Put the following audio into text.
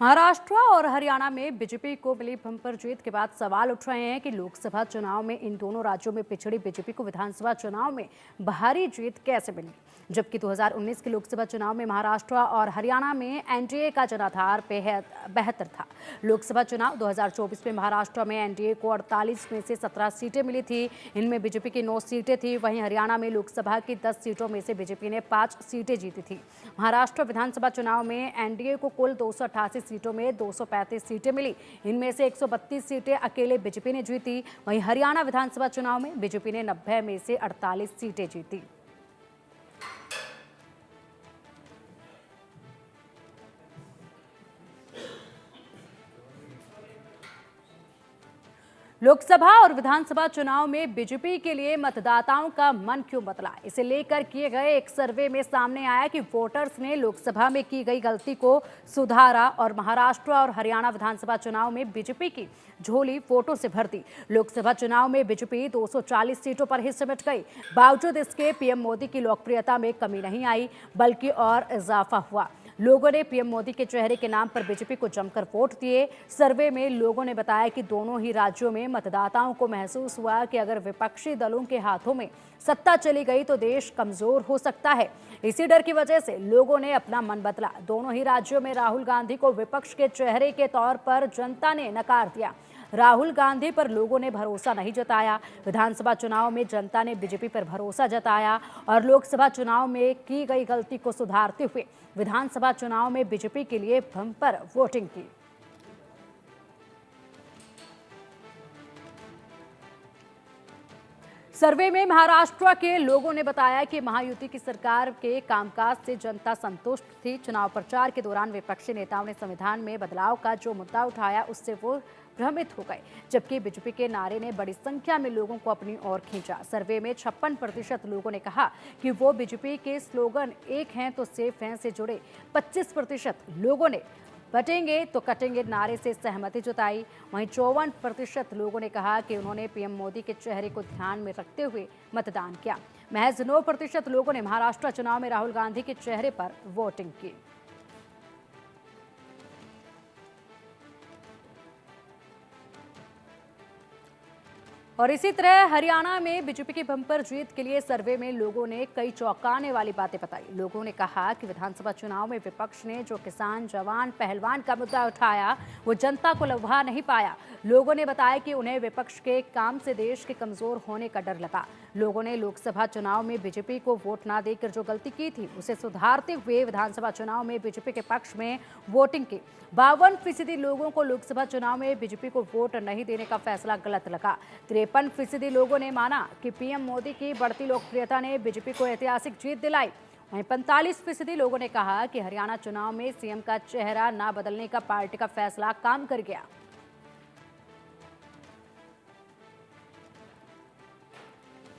महाराष्ट्र और हरियाणा में बीजेपी को मिली बम्पर जीत के बाद सवाल उठ रहे हैं कि लोकसभा चुनाव में इन दोनों राज्यों में पिछड़ी बीजेपी को विधानसभा चुनाव में भारी जीत कैसे मिली। जबकि 2019 के लोकसभा चुनाव में महाराष्ट्र और हरियाणा में एनडीए का जनाधार बेहतर था। लोकसभा चुनाव 2024 में महाराष्ट्र में एनडीए को 48 में से 17 सीटें मिली थी। इनमें बीजेपी की 9 सीटें थी। वहीं हरियाणा में लोकसभा की 10 सीटों में से बीजेपी ने 5 सीटें जीती थी। महाराष्ट्र विधानसभा चुनाव में एनडीए को कुल 288 सीटों में 235 सीटें मिली। इनमें से 132 सीटें अकेले बीजेपी ने जीती। वहीं हरियाणा विधानसभा चुनाव में बीजेपी ने 90 में से 48 सीटें जीती। लोकसभा और विधानसभा चुनाव में बीजेपी के लिए मतदाताओं का मन क्यों बदला, इसे लेकर किए गए एक सर्वे में सामने आया कि वोटर्स ने लोकसभा में की गई गलती को सुधारा और महाराष्ट्र और हरियाणा विधानसभा चुनाव में बीजेपी की झोली वोटों से भर दी। लोकसभा चुनाव में बीजेपी 240 सीटों पर ही सिमट गई। बावजूद इसके पीएम मोदी की लोकप्रियता में कमी नहीं आई, बल्कि और इजाफा हुआ। लोगों ने पीएम मोदी के चेहरे के नाम पर बीजेपी को जमकर वोट दिए। सर्वे में लोगों ने बताया कि दोनों ही राज्यों में मतदाताओं को महसूस हुआ कि अगर विपक्षी दलों के हाथों में सत्ता चली गई तो देश कमजोर हो सकता है। इसी डर की वजह से लोगों ने अपना मन बदला। दोनों ही राज्यों में राहुल गांधी को विपक्ष के चेहरे के तौर पर जनता ने नकार दिया। राहुल गांधी पर लोगों ने भरोसा नहीं जताया। विधानसभा चुनाव में जनता ने बीजेपी पर भरोसा जताया और लोकसभा चुनाव में की गई गलती को सुधारते हुए विधानसभा चुनाव में बीजेपी के लिए बम्पर वोटिंग की। सर्वे में महाराष्ट्र के लोगों ने बताया कि महायुति की सरकार के कामकाज से जनता संतुष्ट थी। चुनाव प्रचार के दौरान विपक्षी नेताओं ने संविधान में बदलाव का जो मुद्दा उठाया उससे वो भ्रमित हो गए, जबकि बीजेपी के नारे ने बड़ी संख्या में लोगों को अपनी ओर खींचा। सर्वे में 56% लोगों ने कहा कि वो बीजेपी के स्लोगन एक हैं तो सेफ हैं से जुड़े 25% लोगों ने बटेंगे तो कटेंगे नारे से सहमति जताई। वहीं 54% लोगों ने कहा कि उन्होंने पीएम मोदी के चेहरे को ध्यान में रखते हुए मतदान किया। महज 9% लोगों ने महाराष्ट्र चुनाव में राहुल गांधी के चेहरे पर वोटिंग की। और इसी तरह हरियाणा में बीजेपी की बम्पर जीत के लिए सर्वे में लोगों ने कई चौंकाने वाली बातें बताई। लोगों ने कहा कि विधानसभा चुनाव में विपक्ष ने जो किसान, जवान, पहलवान का मुद्दा उठाया वो जनता को लुभा नहीं पाया। लोगों ने बताया कि उन्हें विपक्ष के काम से देश के कमजोर होने का डर लगा। लोगों ने लोकसभा चुनाव में बीजेपी को वोट ना देकर जो गलती की थी उसे सुधारते हुए विधानसभा चुनाव में बीजेपी के पक्ष में वोटिंग की। 52% लोगों को लोकसभा चुनाव में बीजेपी को वोट नहीं देने का फैसला गलत लगा। 53% लोगों ने माना कि पीएम मोदी की बढ़ती लोकप्रियता ने बीजेपी को ऐतिहासिक जीत दिलाई। वहीं 45% लोगों ने कहा कि हरियाणा चुनाव में सीएम का चेहरा न बदलने का पार्टी का फैसला काम कर गया।